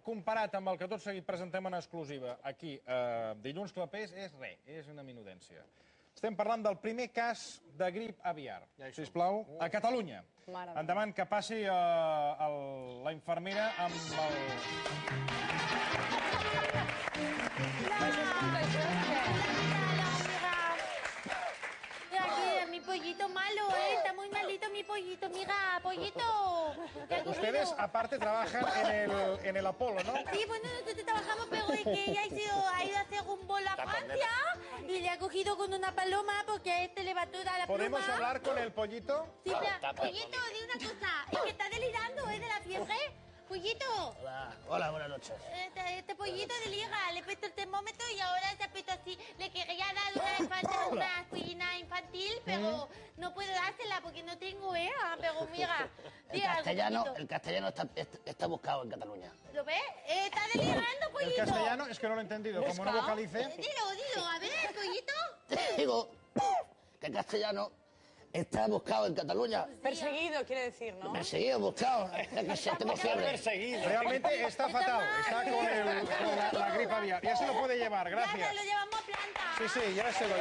comparat amb el que tot seguit presentem en exclusiva aquí, Dilluns Clapés, és res, és una minudència. Estem parlant del primer cas de grip aviar, sisplau, a Catalunya. Endavant, que passi la infermera amb el... Mi pollito malo, está muy malito mi pollito, mira, pollito. Ustedes, aparte, trabajan en el Apolo, ¿no? Sí, bueno, nosotros trabajamos, pero es que ella ha ido a hacer un bolo a Francia y le ha cogido con una paloma porque a este le va toda la pluma. ¿Podemos hablar con el pollito? Sí, pero, pollito, di una cosa, es que está delirando, ¿es de la fiebre? Pollito. Hola, buenas noches. Este pollito delira, le he puesto el termómetro y ahora se ha puesto así. Le quería dar una aspirina infantil, pero no puedo dársela porque no tengo, pero mira. El castellano está buscado en Cataluña. ¿Lo ves? Está delirando, pollito. El castellano es que no lo he entendido, como no vocalice. Dilo, a ver, pollito. Te digo que el castellano está buscado en Cataluña. Perseguido, quiere decir, ¿no? Perseguido, buscado. Es que se tengo fiebre. Realmente está fatal, está con la gripe aviar. Ya se lo puede llevar, gracias. Ya se lo llevamos a planta. Sí, lléveselo.